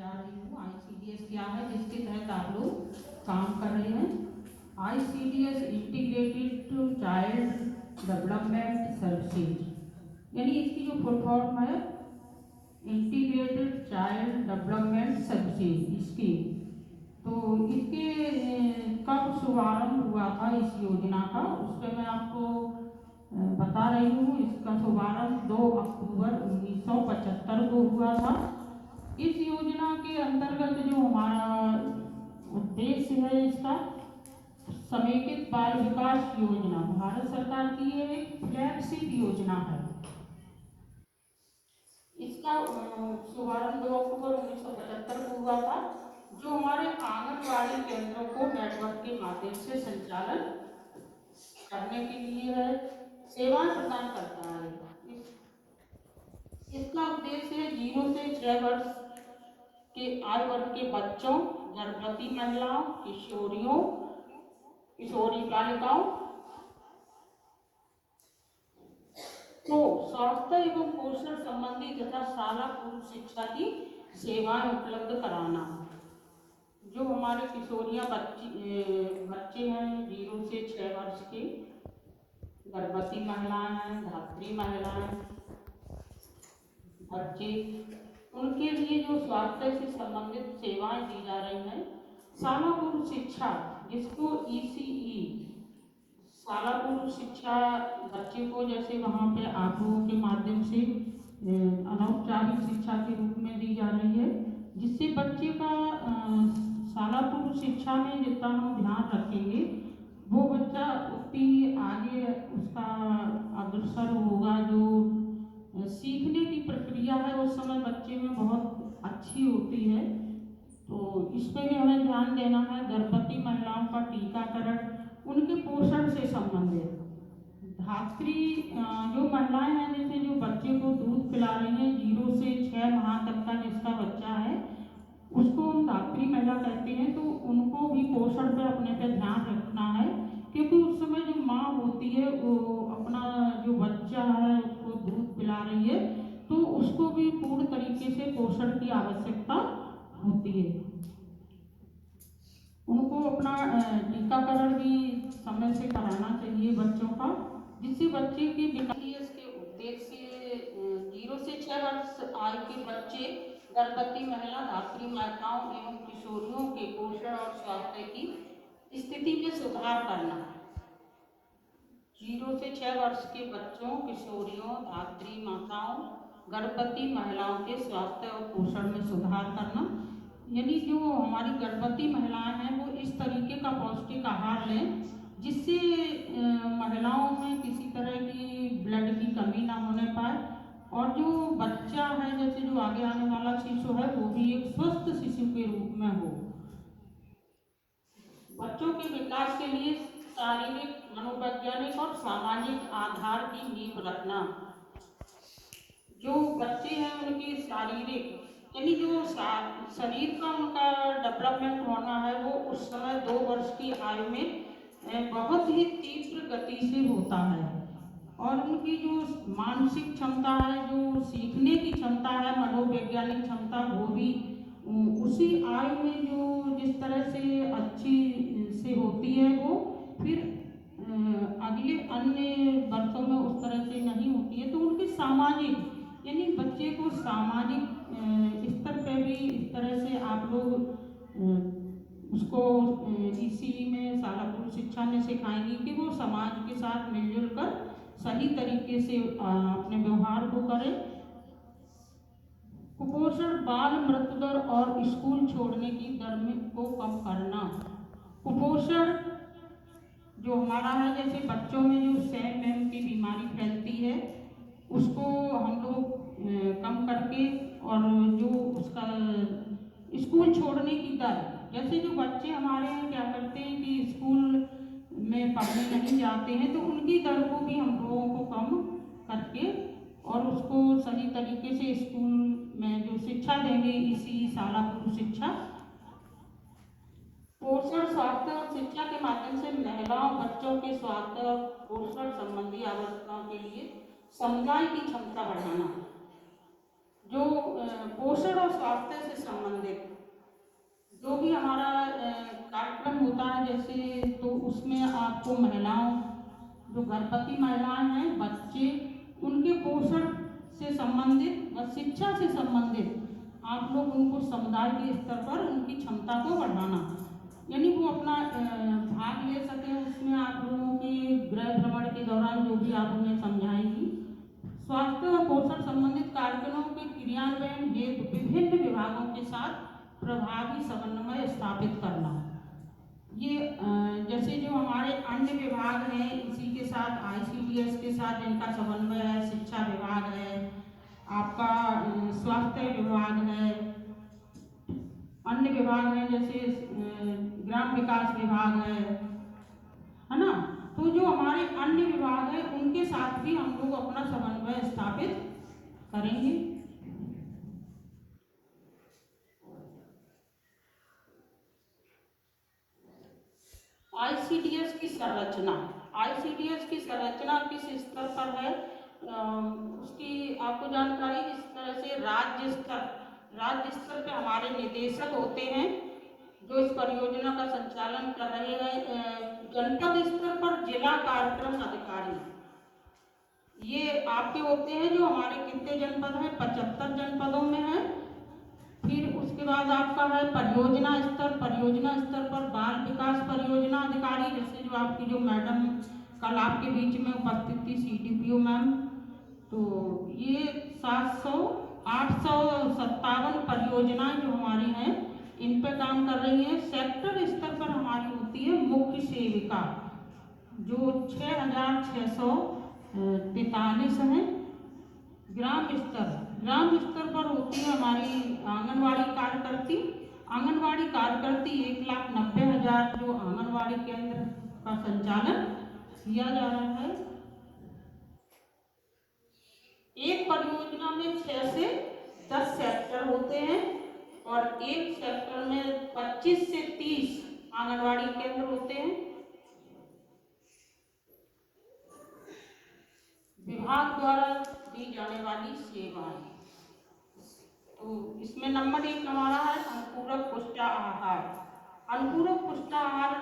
जा रही हूँ। ICDS क्या है जिसके तहत आप लोग काम कर रहे हैं। ICDS integrated child development services, यानी इसकी जो फुल फॉर्म है integrated child development services scheme. तो इसके कब शुभारंभ हुआ था इस योजना का, उस पर मैं आपको बता रही हूँ। इसका शुभारंभ 2 अक्टूबर 1975 को हुआ था। इस योजना के अंतर्गत जो हमारा उद्देश्य है, इसका समेकित बाल विकास योजना, भारत सरकार की ये एक फ्लैगशिप योजना है। इसका शुभारंभ 2 अक्टूबर 1975 को हुआ था, जो हमारे आंगनबाड़ी केंद्रों को नेटवर्क के माध्यम से संचालन करने के लिए है, सेवाएं प्रदान करता है। इसका उद्देश्य है 0 से 6 वर्ष के आयु वर्ग के बच्चों, गर्भवती महिलाओं, किशोरियों, किशोरी बालिकाओं को स्वास्थ्य एवं पोषण संबंधी तथा शाला पूर्व शिक्षा की सेवाएं उपलब्ध कराना। जो हमारे किशोरियां बच्चे हैं 0 से 6 वर्ष के, गर्भवती महिलाएं हैं, धात्री महिलाएं, बच्चे, उनके लिए जो स्वास्थ्य से संबंधित सेवाएं दी जा रही हैं। शाला पूर्व शिक्षा, जिसको ECE शाला पूर्व शिक्षा, बच्चे को जैसे वहाँ पे आप लोगों के माध्यम से अनौपचारिक शिक्षा के रूप में दी जा रही है, जिससे बच्चे का शाला पूर्व शिक्षा में जितना हम ध्यान रखेंगे, वो बच्चा उतनी आगे उसका अग्रसर होगा। जो सीखने की प्रक्रिया है उस समय बच्चे में बहुत अच्छी होती है। तो इस पर भी हमें ध्यान देना है। गर्भवती महिलाओं का टीकाकरण, उनके पोषण से संबंधित, धात्री जो महिलाएं हैं, जैसे जो बच्चे को दूध पिला रही हैं 0 से 6 माह तक का जिसका बच्चा है, उसको हम धात्री महिला कहते हैं। तो उनको भी पोषण पे अपने पे ध्यान रखना है, क्योंकि उस समय जो माँ होती है वो अपना जो बच्चा है उसको दूध पिला रही है, तो उसको भी पूर्ण तरीके से पोषण की आवश्यकता होती है। उनको अपना टीकाकरण भी समय से कराना चाहिए बच्चों का, जिससे बच्चे के विकास के उद्देश्य 0 से 6 वर्ष आयु के बच्चे, गर्भवती महिला, धात्री माताओं एवं किशोरियों के पोषण और स्वास्थ्य की स्थिति में सुधार करना। 0 से 6 वर्ष के बच्चों, किशोरियों, धात्री माताओं, गर्भवती महिलाओं के स्वास्थ्य और पोषण में सुधार करना। यानी जो हमारी गर्भवती महिलाएं हैं वो इस तरीके का पौष्टिक आहार लें जिससे महिलाओं में किसी तरह की ब्लड की कमी ना होने पाए, और जो बच्चा है, जैसे जो आगे आने वाला शिशु है, वो भी एक स्वस्थ शिशु के रूप में हो। बच्चों के विकास के लिए शारीरिक, मनोवैज्ञानिक और सामाजिक आधार की नींव रखना। जो बच्चे हैं उनकी शारीरिक, यानी जो शरीर का उनका डेवलपमेंट होना है, वो उस समय 2 वर्ष की आयु में बहुत ही तीव्र गति से होता है। और उनकी जो मानसिक क्षमता है, जो सीखने की क्षमता है, मनोवैज्ञानिक क्षमता, वो भी उसी आयु में जो जिस तरह से अच्छी से होती है, वो फिर अगले अन्य वर्षों में उस तरह से नहीं होती है। तो उनकी सामाजिक, यानी बच्चे को सामाजिक स्तर पे भी इस तरह से आप लोग उसको ECE में शाला पूर्व शिक्षा में सिखाएंगे कि वो समाज के साथ मिलजुल कर सही तरीके से अपने व्यवहार को करें। कुपोषण, बाल मृत्यु दर और स्कूल छोड़ने की दर में को कम करना। कुपोषण जो हमारा है, जैसे बच्चों में जो सैम मैम की बीमारी फैलती है, उसको हम लोग कम करके, और जो उसका स्कूल छोड़ने की दर, जैसे जो बच्चे हमारे यहाँ क्या करते हैं कि स्कूल में पढ़ने नहीं जाते हैं, तो उनकी दर को भी हम लोगों को कम करके और उसको सही तरीके से स्कूल में जो शिक्षा देंगे, इसी शाला पूर्व शिक्षा, पोषण, स्वास्थ्य और शिक्षा के माध्यम से महिलाओं, बच्चों के स्वास्थ्य और पोषण संबंधी आवश्यकताओं के लिए समुदाय की क्षमता बढ़ाना। जो पोषण और स्वास्थ्य से संबंधित जो भी हमारा कार्यक्रम होता है जैसे, तो उसमें आपको महिलाओं, जो गर्भवती महिलाएं हैं, बच्चे, उनके पोषण से संबंधित व शिक्षा से संबंधित आप लोग उनको समुदाय के स्तर पर उनकी क्षमता को बढ़ाना, यानी वो अपना भाग ले सकें उसमें। आप लोगों के गृह भ्रमण के दौरान जो भी आप उन्हें समझाएंगी, स्वास्थ्य और पोषण संबंधित कार्यक्रमों के क्रियान्वयन हेतु विभिन्न विभागों के साथ प्रभावी समन्वय स्थापित करना। ये जैसे जो हमारे अन्य विभाग हैं, इसी के साथ ICDS के साथ जिनका समन्वय है, शिक्षा विभाग है, आपका स्वास्थ्य विभाग है, अन्य विभाग हैं जैसे ग्राम विकास विभाग है ना। तो जो हमारे अन्य विभाग हैं उनके साथ भी हम लोग अपना समन्वय स्थापित करेंगे। ICDS की संरचना, ICDS की संरचना किस स्तर पर है, उसकी आपको जानकारी इस तरह से राज्य स्तर पे हमारे निदेशक होते हैं जो इस परियोजना का संचालन कर रहे हैं। जनपद स्तर पर जिला कार्यक्रम अधिकारी, ये आपके होते हैं जो हमारे कितने जनपद हैं, 75 जनपदों में है। फिर उसके बाद आपका है परियोजना स्तर पर बाल विकास परियोजना अधिकारी, जैसे जो आपकी जो मैडम कल आपके बीच में उपस्थित थी CDPO मैम, तो ये 857 परियोजनाएं जो हमारी हैं इन पर काम कर रही हैं। सेक्टर स्तर पर हमारी होती है मुख्य सेविका, जो 6643 हैं। ग्राम स्तर पर होती है हमारी आंगनवाड़ी कार्यकर्ती 1,90,000 जो आंगनवाड़ी केंद्र का संचालन किया जा रहा है। एक परियोजना में 6 से 10 सेक्टर होते हैं और एक सेक्टर में 25 से 30 आंगनवाड़ी केंद्र होते हैं। विभाग द्वारा दी जाने वाली सेवाएं, तो इसमें नंबर 1 हमारा है अनुपूरक पुष्टाहार। अनुपूरक पुष्टाहार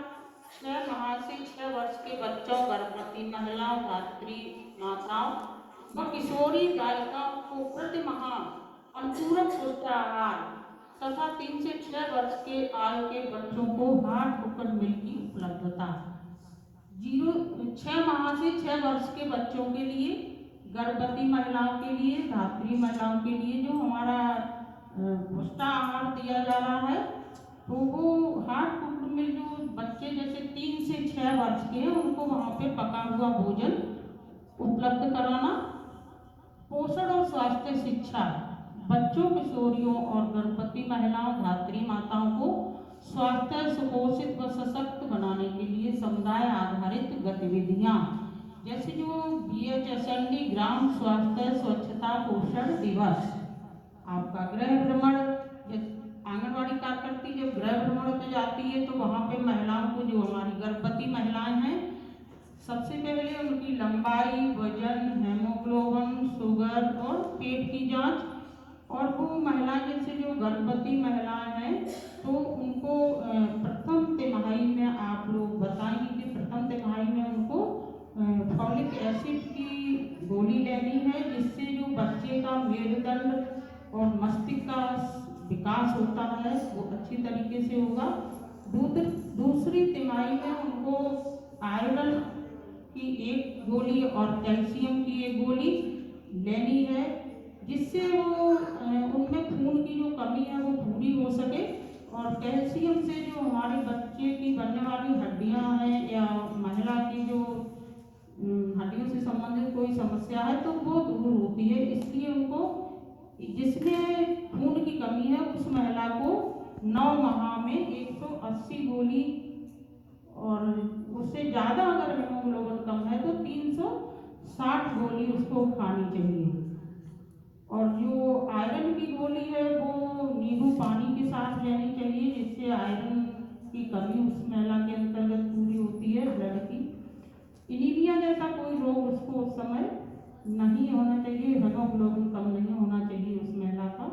6 माह से 6 वर्ष के बच्चों, गर्भवती महिलाओं, धात्री माताओं व किशोरी बालिकाओं को प्रति माह अनुपूरक पुष्टाहार तथा 3 से 6 वर्ष के आयु के बच्चों को हार्ड कुकर मिल्क की उपलब्धता। 6 माह से 6 वर्ष के बच्चों के लिए, गर्भवती महिलाओं के लिए, धात्री महिलाओं के लिए जो हमारा पुष्टाहार दिया जा रहा है, तो वो हार्ड कुकर में जो बच्चे जैसे 3 से 6 वर्ष के हैं उनको वहाँ पे पका हुआ भोजन उपलब्ध कराना। पोषण और स्वास्थ्य शिक्षा, बच्चों, किशोरियों और गर्भवती महिलाओं, धात्री माताओं को स्वास्थ्य, सुपोषित व सशक्त बनाने के लिए समुदाय आधारित गतिविधियां, जैसे जो BHSND ग्राम स्वास्थ्य स्वच्छता पोषण दिवस, आपका गृह भ्रमण, आंगनवाड़ी कार्यकर्ती जब गृह भ्रमण पे जाती है तो वहाँ पे महिलाओं को, जो हमारी गर्भवती महिलाएं हैं, सबसे पहले उनकी लंबाई, वजन, हेमोग्लोबिन, शुगर और पेट की जांच, और वो महिलाएं जैसे जो गर्भवती महिलाएं हैं तो उनको प्रथम तिमाही में आप लोग बताएंगे कि प्रथम तिमाही में उनको फॉलिक एसिड की गोली लेनी है, जिससे जो बच्चे का मेरुदंड और मस्तिष्क का विकास होता है वो अच्छी तरीके से होगा। दूसरी तिमाही में उनको आयरन की एक गोली और कैल्शियम की एक गोली लेनी है, जिससे वो उनमें खून की जो कमी है वो पूरी हो सके, और कैल्शियम से जो हमारे बच्चे की बनने वाली हड्डियां हैं या महिला की जो हड्डियों से संबंधित कोई समस्या है तो वो दूर होती है। इसलिए उनको, जिसमें खून की कमी है उस महिला को 9 माह में 180 गोली, और उससे ज़्यादा अगर हेमोग्लोबिन कम है तो 360 गोली उसको खानी चाहिए। और जो आयरन की गोली है वो नींबू पानी के साथ लेनी चाहिए, जिससे आयरन की कमी उस महिला के अंतर्गत पूरी होती है ब्लड की। एनीमिया जैसा कोई रोग उसको उस समय नहीं होना चाहिए, हेमोग्लोबिन कम नहीं होना चाहिए उस महिला का।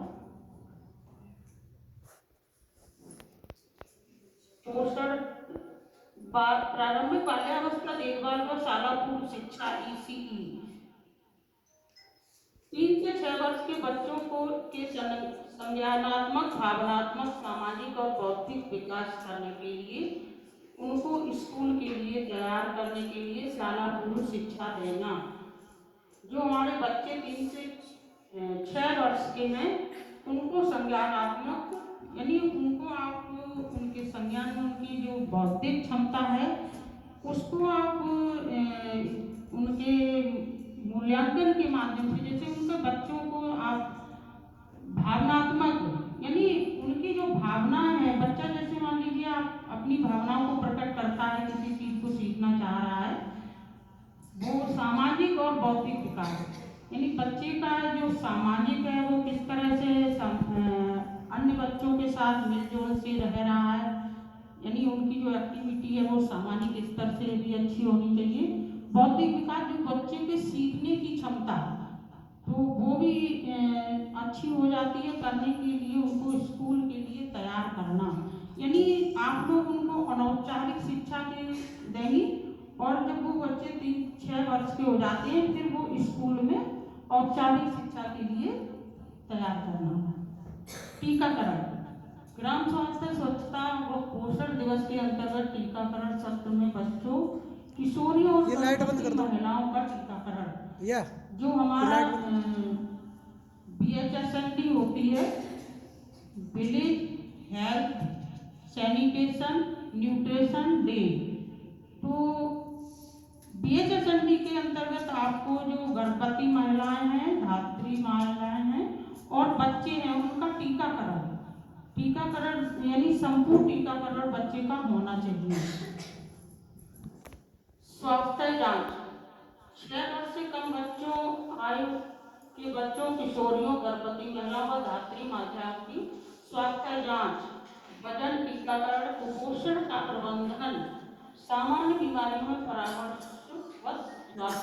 पोषण प्रारंभिक बाल्यावस्था देखभाल व शाला पूर्व शिक्षा ECE 3 से 6 वर्ष के बच्चों को के संज्ञानात्मक, भावनात्मक, सामाजिक और बौद्धिक विकास करने के लिए उनको स्कूल के लिए तैयार करने के लिए शाला पूर्व शिक्षा देना। जो हमारे बच्चे 3 से 6 वर्ष के हैं उनको संज्ञानात्मक यानी उनको आप उनके संज्ञान में उनकी जो बौद्धिक क्षमता है उसको आप उनके मूल्यांकन के माध्यम से, जैसे उनके बच्चों को आप भावनात्मक यानी उनकी जो भावना है, बच्चा जैसे मान लीजिए आप अपनी भावनाओं को प्रकट करता है, किसी चीज को सीखना चाह रहा है, वो सामाजिक और बौद्धिक विकास यानी बच्चे का जो सामाजिक है वो किस तरह से अन्य बच्चों के साथ मिलजुल से रह रहा है, यानी उनकी जो एक्टिविटी है वो सामाजिक स्तर से भी अच्छी होनी चाहिए। बौद्धिक विकास जो बच्चे के सीखने की क्षमता तो वो भी अच्छी हो जाती है, करने के लिए उनको स्कूल के लिए तैयार करना। यानी आप लोग उनको अनौपचारिक शिक्षा के देंगे और जब वो बच्चे 3-6 वर्ष के हो जाते हैं फिर वो स्कूल में औपचारिक शिक्षा के लिए तैयार करना। टीकाकरण ग्राम स्वास्थ्य स्वच्छता व पोषण दिवस के अंतर्गत टीकाकरण सत्र में बच्चों, किशोरियों और गर्भवती महिलाओं का टीकाकरण जो हमारा BHSND होती है, village health sanitation nutrition day. तो BHSND के अंतर्गत आपको जो गर्भवती महिलाएं हैं, धात्री महिलाएं हैं और बच्चे हैं उनका टीकाकरण यानी संपूर्ण टीकाकरण बच्चे का होना चाहिए। स्वास्थ्य जांच 6 वर्ष से कम बच्चों आयु के बच्चों, किशोरियों, गर्भवती महिलाओं व धात्री माताओं की स्वास्थ्य जांच, वजन, टीकाकरण, कुपोषण का प्रबंधन, सामान्य बीमारियों में परामर्श व